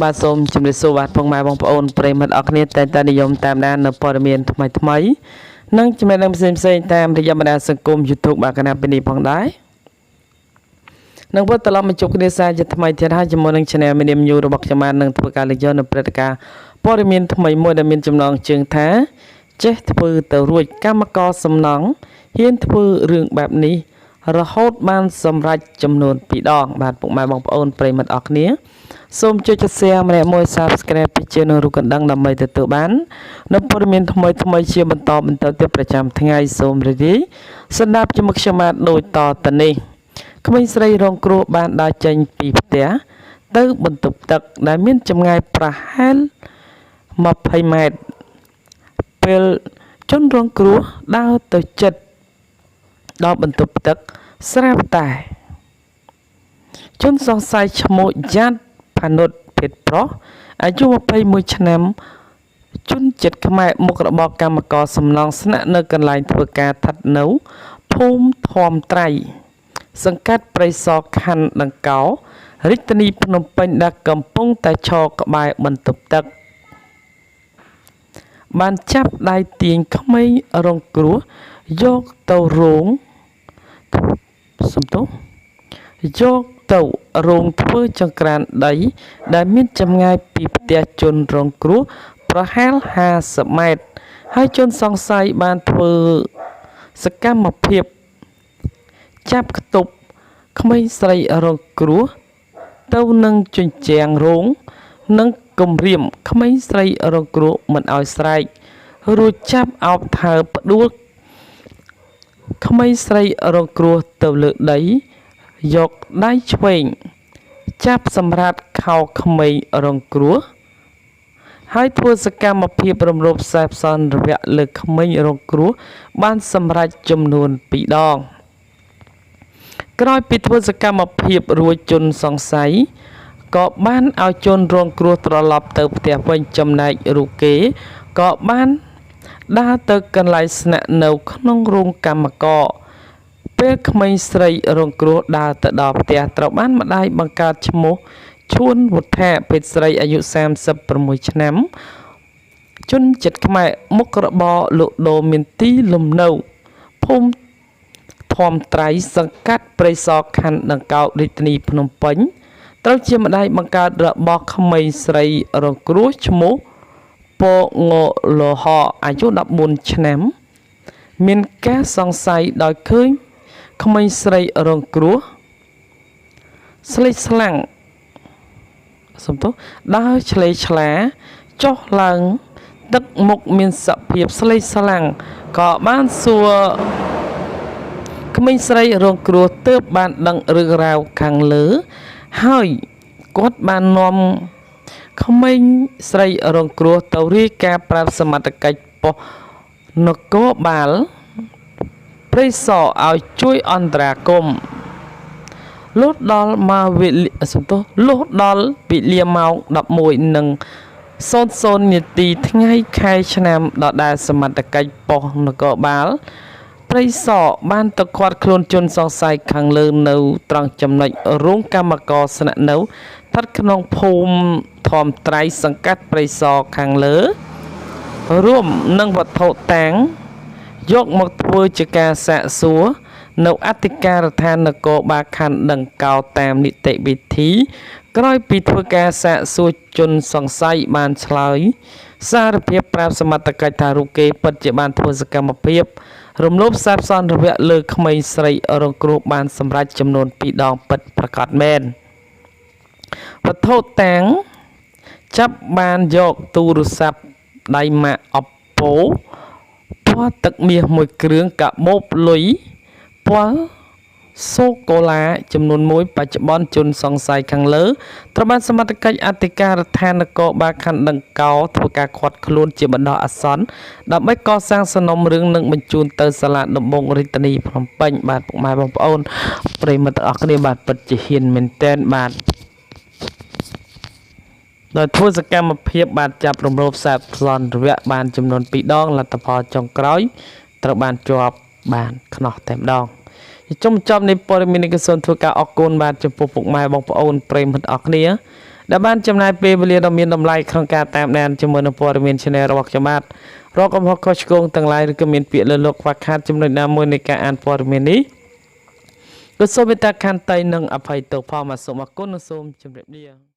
បាទសូមជម្រាបសួរបាទពុកម៉ែបងប្អូនប្រិយមិត្តអរគ្នាតែតើនិយមតាមដាននៅព័ត៌មានថ្មីនិងចំណេះដឹងផ្សេងតាមរយៈបណ្ដាញសង្គម YouTube បាទកណាពីនេះផងដែរនឹងវិលត្រឡប់មកជួបគ្នាសារជាថ្មីទៀតហើយជាមួយនឹង Channel Medium News របស់ខ្ញុំបាននឹងធ្វើការលើកយកនៅព្រឹត្តិការណ៍ព័ត៌មានថ្មីមួយដែលមានចំណងជើងថាចេះធ្វើទៅរួចកម្មករសំណង់ហ៊ានធ្វើរឿងបែបនេះរហូតបានសម្រេចចំនួន2ដងបាទពុកម៉ែបងប្អូនប្រិយមិត្តអរគ្នាសូមចុច Share ម្នាក់មួយ Subscribe ពី Channel រូបកណ្ដឹងដើម្បីទទួលបាននៅព័ត៌មានថ្មីជាបន្តទៀតប្រចាំថ្ងៃសូមរីករាយស្ដាប់ជាមួយខ្ញុំបាទដូចតទៅនេះក្មេងស្រីរងគ្រោះបានដើរចេញពីផ្ទះទៅបន្ទប់ទឹកដែលមានចម្ងាយប្រហែល20ម៉ែត្រពេលជនរងគ្រោះដើរទៅជិតដល់បន្ទប់ទឹកស្រាប់តែជនសង្ស័យឈ្មោះយ៉ាត់ផានុតភេទប្រុសអាយុ21ឆ្នាំជនជាតិខ្មែរមុខរបរកម្មករសំណង់ស្នាក់នៅកន្លែងធ្វើការស្ថិតនៅភូមិធម្មត្រៃសង្កាត់ព្រៃសរខណ្ឌដង្កោរាជធានីភ្នំពេញដែលកំពុងតែឈរក្បែរបន្ទប់ទឹកបានចាប់ដៃទាញក្មេងរងគ្រោះយកទៅរោងធ្វើចង្ក្រានដីដែលមានចម្ងាយពីផ្ទះជនរងគ្រោះប្រហែល50ម៉ែត្រហើយជនសង្ស័យបានធ្វើសកម្មភាពចាប់ខ្ទប់ក្មេងស្រីរងគ្រោះទៅនឹងជញ្ជាំងរោងនិងគំរាមក្មេងស្រីរងគ្រោះមិនឲ្យស្រែករួចចាប់អោបថើបផ្ដួលក្មេងស្រីរងគ្រោះទៅលើដីយកដៃឆ្វេងចាប់សម្រាប់ខោក្មេងរងគ្រោះហើយធ្វើសកម្មភាពរំលោភខ្សែផ្សន្តិវៈលើក្មេងរងគ្រោះបានសម្រេចចំនួន2ដងក្រោយពីធ្វើសកម្មភាពរួចជនសង្ស័យក៏បានឲ្យជនរងគ្រោះត្រឡប់ទៅផ្ទះវិញចំណែករូបគេក៏បានដើរទៅកន្លែងស្នាក់នៅក្នុងរោងកម្មករពេលក្មេងស្រីរងគ្រោះដើរទៅដល់ផ្ទះត្រូវបានម្ដាយបង្កើតឈ្មោះឈួនវុធាភេទស្រីអាយុ36ឆ្នាំជនជាតិខ្មែរមុខរបរលក់ដូរមានទីលំនៅភូមិធម្មត្រៃសង្កាត់ព្រៃសរខណ្ឌដង្កោរាជធានីភ្នំពេញត្រូវជាម្ដាយបង្កើតរបស់ក្មេងស្រីរងគ្រោះឈ្មោះពងលហអាយុ14ឆ្នាំមានការសង្ស័យដោយឃើញក្មេងស្រីរងគ្រោះស្លេកស្លាំងដើរឆ្លេឆ្លាចុះឡើងទឹកមុខមានសភាពស្លេកស្លាំងក៏បានសួរក្មេងស្រីរងគ្រោះទើបបានដឹងរឿងរ៉ាវខាងលើហើយគាត់បាននាំក្មេងស្រីរងគ្រោះទៅរាយការណ៍ប្រាប់សមត្ថកិច្ចប៉ុស្តិ៍នគរបាលព្រៃសរឲ្យជួយអន្តរាគមន៍លុះដល់វេលាម៉ោង 11:00 នាទីថ្ងៃខែឆ្នាំដដែលសមត្ថកិច្ចប៉ុស្តិ៍នគរបាលព្រៃសរបានទៅឃាត់ខ្លួនជនសង្ស័យខាងលើនៅត្រង់ចំណុចរោងកម្មករស្នាក់នៅស្ថិតក្នុងភូមិធម្មត្រៃសង្កាត់ព្រៃសរខាងលើរួមនឹងវត្ថុតាំងយកមកធ្វើជាការសាកសួរនៅអធិការដ្ឋាននគរបាលខណ្ឌដង្កោតាមនីតិវិធីក្រោយពីធ្វើការសាកសួរជនសង្ស័យបានឆ្លើយសារភាពប្រាប់សមត្ថកិច្ចថារូបគេពិតជាបានធ្វើសកម្មភាពរំលោភខ្សែផ្សន្តិវៈលើក្មេងស្រីរងគ្រោះបានសម្រេចចំនួន2ដងពិតប្រាកដមែនវត្ថុតាំងចាប់បានយកទូរស័ព្ទដៃម៉ាក Oppo ពណ៌ទឹកមាសមួយគ្រឿងកាបូបលុយពណ៌សូកូឡាចំនួន1បច្ចុប្បន្នជនសង្ស័យខាងលើត្រូវបានសមត្ថកិច្ចអធិការដ្ឋាននគរបាលខណ្ឌដង្កោធ្វើការឃាត់ខ្លួនជាបណ្ដោះអាសន្នដើម្បីកសាងសំណុំរឿងនិងបញ្ជូនទៅសាលាដំបងរាជធានីភ្នំពេញបាទពុកម៉ែបងប្អូនប្រិយមិត្តទាំងអស់គ្នាបាទពិតជាហ៊ានមែនទែនបាទដោយធ្វើសកម្មភាពបានចាប់រំលោភខ្សែផ្សន្តិវៈបានចំនួន2ដងលទ្ធផលចុងក្រោយត្រូវបានជាប់បានខ្នោះតែម្ដងចំនៃព័ត៌មាននេះក៏សូមធ្វើការអរគុណបាទចំពោះពុកម៉ែបងប្អូនប្រិយមិត្តអរគ្នា ដែលបានចំណាយពេលវេលាដ៏មានតម្លៃក្នុងការតាមដានជាមួយនឹងព័ត៌មាន Channel របស់ខ្ញុំបាទរកកំហុសខុសឆ្គងទាំងឡាយឬក៏មានពាក្យលើលោកខ្វះខាតចំណុចណាមួយនៃការអានព័ត៌មាននេះក៏សូមមេត្តាខន្តីនិងអភ័យទោសផងបាទសូមអរគុណនិងសូមជម្រាបលា